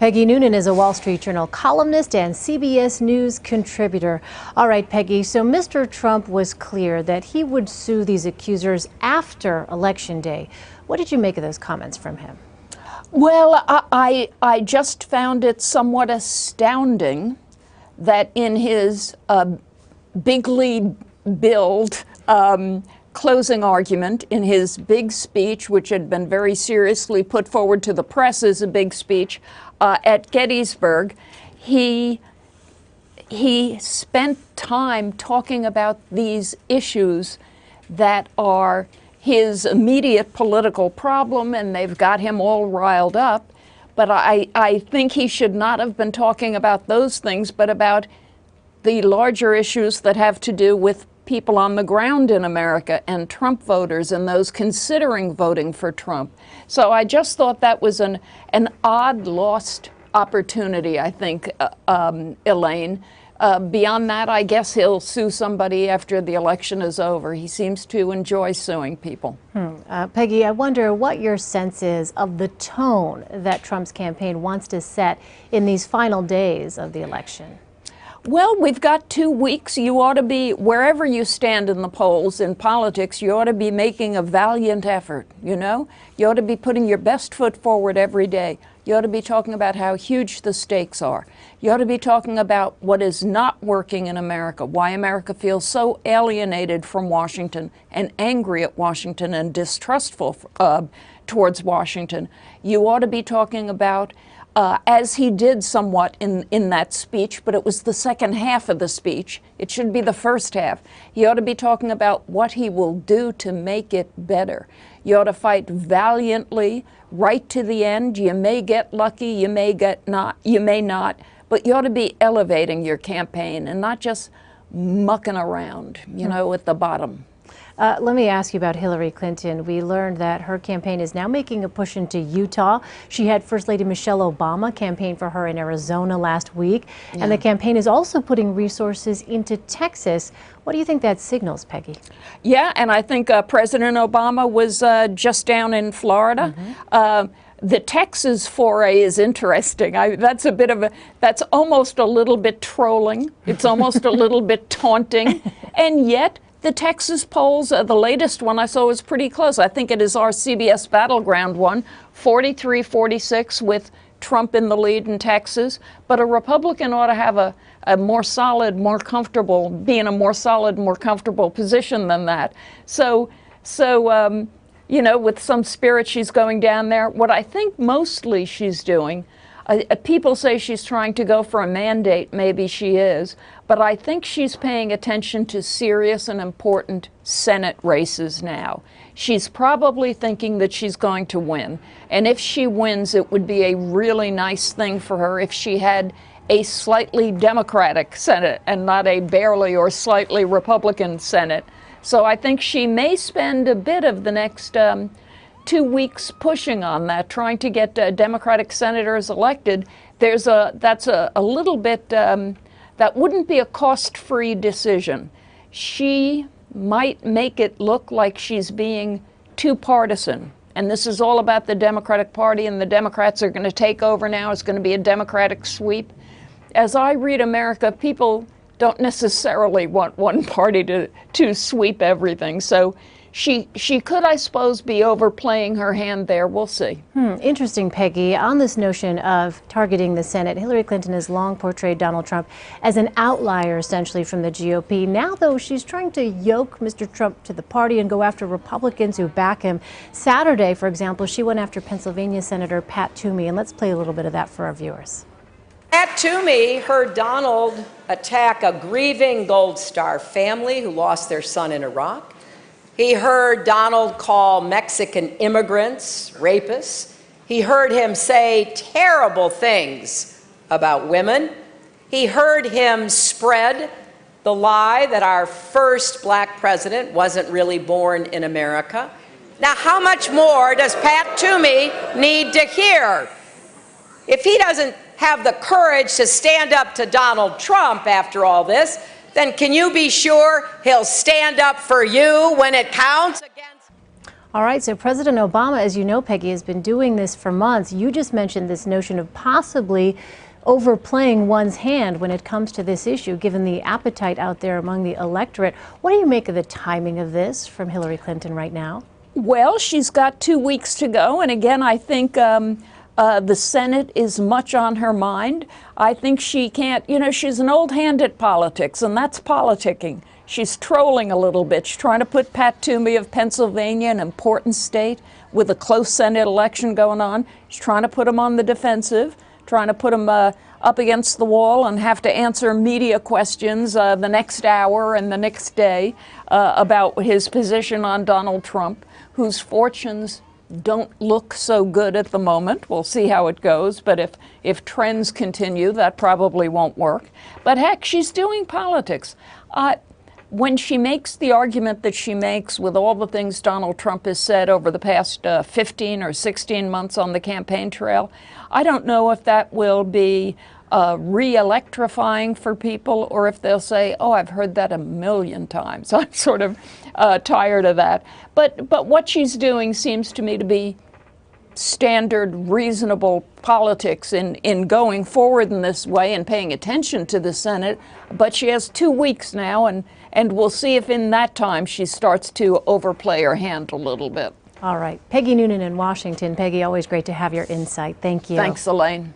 Peggy Noonan is a Wall Street Journal columnist and CBS News contributor. All right, Peggy, so Mr. Trump was clear that he would sue these accusers after Election Day. What did you make of those comments from him? Well, I just found it somewhat astounding that in his bigly billed closing argument, in his big speech, which had been very seriously put forward to the press as a big speech at Gettysburg, he spent time talking about these issues that are his immediate political problem, and they've got him all riled up. But I think he should not have been talking about those things, but about the larger issues that have to do with people on the ground in America and Trump voters and those considering voting for Trump. So I just thought that was an odd lost opportunity, I think, Elaine. Beyond that, I guess he'll sue somebody after the election is over. He seems to enjoy suing people. Peggy, I wonder what your sense is of the tone that Trump's campaign wants to set in these final days of the election. Well, we've got 2 weeks. You ought to be, wherever you stand in the polls in politics, you ought to be making a valiant effort, you know? You ought to be putting your best foot forward every day. You ought to be talking about how huge the stakes are. You ought to be talking about what is not working in America, why America feels so alienated from Washington and angry at Washington and distrustful towards Washington. You ought to be talking about as he did somewhat in that speech, but it was the second half of the speech. It should be the first half. He ought to be talking about what he will do to make it better. You ought to fight valiantly right to the end. You may get lucky, you may not, but you ought to be elevating your campaign and not just mucking around, you know, at the bottom. Let me ask you about Hillary Clinton. We learned that her campaign is now making a push into Utah. She had First Lady Michelle Obama campaign for her in Arizona last week. Yeah. And the campaign is also putting resources into Texas. What do you think that signals, Peggy? Yeah, and I think President Obama was just down in Florida. The Texas foray is interesting. That's almost a little bit trolling. It's almost a little bit taunting. And yet, the Texas polls, the latest one I saw was pretty close. I think it is our CBS Battleground one, 43-46 with Trump in the lead in Texas. But a Republican ought to have a more solid, more comfortable, be in a more solid, more comfortable position than that. So you know, with some spirit she's going down there. What I think mostly she's doing, people say she's trying to go for a mandate. Maybe she is. But I think she's paying attention to serious and important Senate races now. She's probably thinking that she's going to win. And if she wins, it would be a really nice thing for her if she had a slightly Democratic Senate and not a barely or slightly Republican Senate. So I think she may spend a bit of the next 2 weeks pushing on that, trying to get Democratic senators elected. That's a little bit, that wouldn't be a cost-free decision. She might make it look like she's being too partisan. And this is all about the Democratic Party, and the Democrats are going to take over now. It's going to be a Democratic sweep. As I read America, people don't necessarily want one party to sweep everything. So she could, I suppose, be overplaying her hand there. We'll see. Interesting, Peggy. On this notion of targeting the Senate, Hillary Clinton has long portrayed Donald Trump as an outlier, essentially, from the GOP. Now, though, she's trying to yoke Mr. Trump to the party and go after Republicans who back him. Saturday, for example, she went after Pennsylvania Senator Pat Toomey, and let's play a little bit of that for our viewers. Pat Toomey heard Donald attack a grieving Gold Star family who lost their son in Iraq. He heard Donald call Mexican immigrants rapists. He heard him say terrible things about women. He heard him spread the lie that our first black president wasn't really born in America. Now, how much more does Pat Toomey need to hear? If he doesn't have the courage to stand up to Donald Trump after all this, then can you be sure he'll stand up for you when it counts against? All right, so President Obama, as you know, Peggy, has been doing this for months. You just mentioned this notion of possibly overplaying one's hand when it comes to this issue, given the appetite out there among the electorate. What do you make of the timing of this from Hillary Clinton right now? Well, she's got 2 weeks to go, and again, I think the Senate is much on her mind. I think she can't, she's an old hand at politics, and that's politicking. She's trolling a little bit. She's trying to put Pat Toomey of Pennsylvania, an important state, with a close Senate election going on. She's trying to put him on the defensive, trying to put him up against the wall and have to answer media questions the next hour and the next day about his position on Donald Trump, whose fortunes don't look so good at the moment. We'll see how it goes, but if trends continue, that probably won't work. But heck, she's doing politics. When she makes the argument that she makes with all the things Donald Trump has said over the past 15 or 16 months on the campaign trail, I don't know if that will be re-electrifying for people, or if they'll say, oh, I've heard that a million times. I'm sort of tired of that. But what she's doing seems to me to be standard, reasonable politics in going forward in this way and paying attention to the Senate. But she has 2 weeks now, and we'll see if in that time she starts to overplay her hand a little bit. All right. Peggy Noonan in Washington. Peggy, always great to have your insight. Thank you. Thanks, Elaine.